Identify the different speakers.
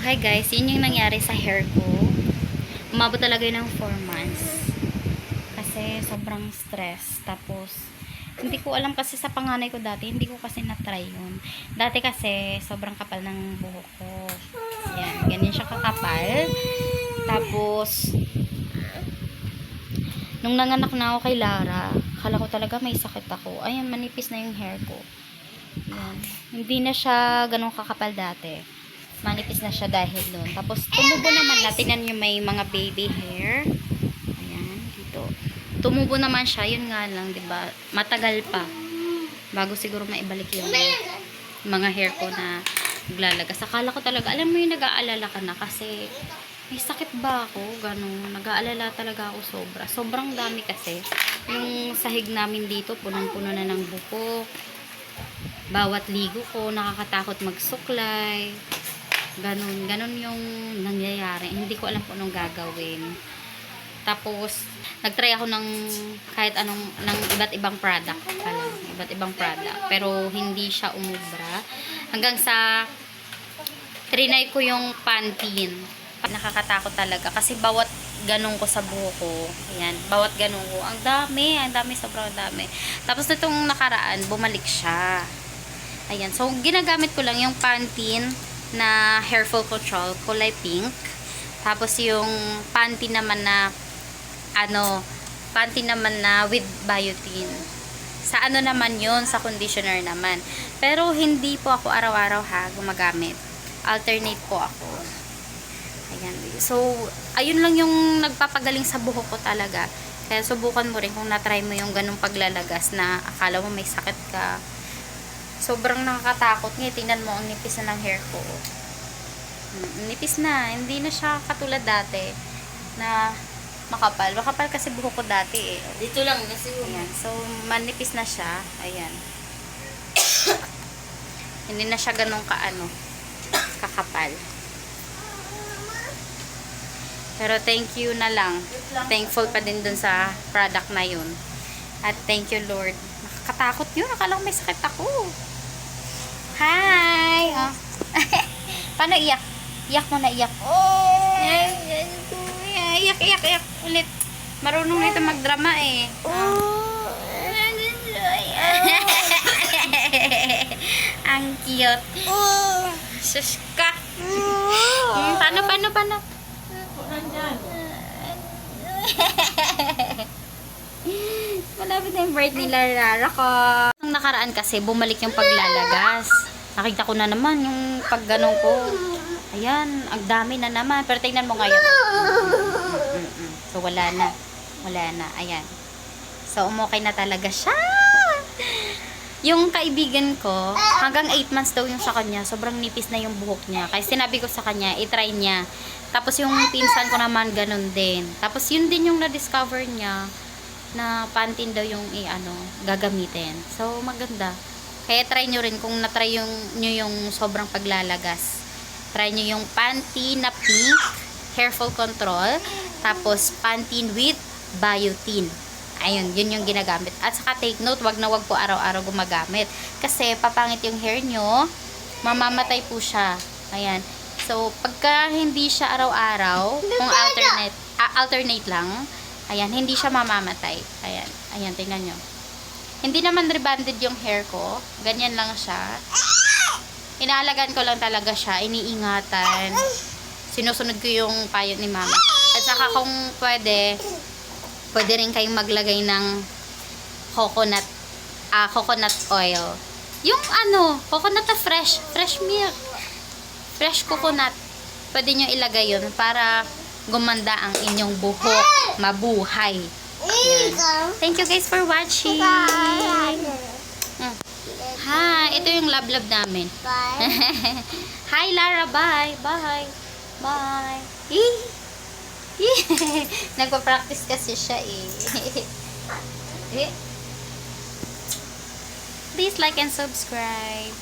Speaker 1: Hi guys, yun yung nangyari sa hair ko. Umabot talaga yun ng 4 months. Kasi sobrang stress. Tapos, hindi ko alam kasi sa panganay ko dati, hindi ko kasi na-try yun. Dati kasi, sobrang kapal ng buhok ko. Yan, ganyan siya kakapal. Tapos, nung nanganak na ako kay Lara, akala ko talaga may sakit ako. Ayan, manipis na yung hair ko. Yan. Hindi na siya ganun kakapal dati. Manipis na siya dahil doon. Tapos, tumubo naman na. Tingnan nyo may mga baby hair. Ayan, dito. Tumubo naman siya. Yun nga lang, diba? Matagal pa. Bago siguro maibalik yung mga hair ko na naglalagas. Akala ko talaga, alam mo yung nag-aalala ka na kasi may sakit ba ako? Ganun. Nag-aalala talaga ako sobra. Sobrang dami kasi. Yung sahig namin dito, punong-puno na ng buhok. Bawat ligo ko, nakakatakot magsuklay. Ganun yung nangyayari. Hindi ko alam kung anong gagawin. Tapos, nagtry ako ng kahit anong, ng iba't ibang product pala. Iba't ibang product. Pero, hindi siya umubra. Hanggang sa, trinay ko yung Pantene. Nakakatakot talaga. Kasi bawat ganun ko sa buhok ko, ayan, bawat ganun ko, ang dami, sobrang dami. Tapos, nitong nakaraan, bumalik siya. Ayan. So, ginagamit ko lang yung Pantene na hair fall control, kulay pink. Tapos yung Pantene naman na Pantene naman na with biotin. Sa ano naman yun, sa conditioner naman. Pero hindi po ako araw-araw gumagamit. Alternate po ako. Ayan. So, ayun lang yung nagpapagaling sa buhok ko talaga. Kaya subukan mo rin kung na-try mo yung ganung paglalagas na akala mo may sakit ka. Sobrang nakakatakot nga. Tingnan mo, ang nipis na ng hair ko. Nipis na. Hindi na siya katulad dati na makapal. Makapal kasi buhok ko dati eh.
Speaker 2: Dito lang kasi yung...
Speaker 1: Ayan. So, manipis na siya. Ayan. Hindi na siya ganun kakapal. Pero thank you na lang. Thankful pa din dun sa product na yun. At thank you Lord. Nakakatakot yun. Akala ko may sakit ako. Hi! Oh. Paano iyak? Iyak mo na iyak. Iyak. Ulit. Marunong na ito magdrama eh. Ang cute. Sus ka. Paano? Malapit na yung birth nila, Lara ko. Nung nakaraan kasi, bumalik yung paglalagas. Nakita ko na naman yung pagganong ko. Ayan, ang dami na naman. Pero tingnan mo ngayon. So, wala na. Ayan. So, umukay na talaga siya. Yung kaibigan ko, hanggang 8 months daw yung sa kanya. Sobrang nipis na yung buhok niya. Kaya sinabi ko sa kanya, itry niya. Tapos yung pinsan ko naman, ganun din. Tapos yun din yung na-discover niya na Pantene daw yung gagamitin. So, maganda. Kaya try nyo rin kung na-try nyo yung sobrang paglalagas. Try nyo yung Pantene na pink, hair fall control, tapos Pantene with biotin. Ayun, yun yung ginagamit. At saka take note, wag po araw-araw gumagamit. Kasi papangit yung hair nyo, mamamatay po siya. Ayan. So, pagka hindi siya araw-araw, kung alternate lang, ayan, hindi siya mamamatay. Ayan, tingnan nyo. Hindi naman rebonded yung hair ko. Ganyan lang siya. Inaalagaan ko lang talaga siya. Iniingatan. Sinusunod ko yung payo ni mama. At saka kung pwede rin kayong maglagay ng coconut oil. Yung coconut na fresh milk. Fresh coconut. Pwede nyo ilagay yun para gumanda ang inyong buhok. Mabuhay. Ayan. Thank you guys for watching. Hi, ito yung love namin. Hi Lara, bye. Nagpa-practice kasi siya eh. Please like and subscribe.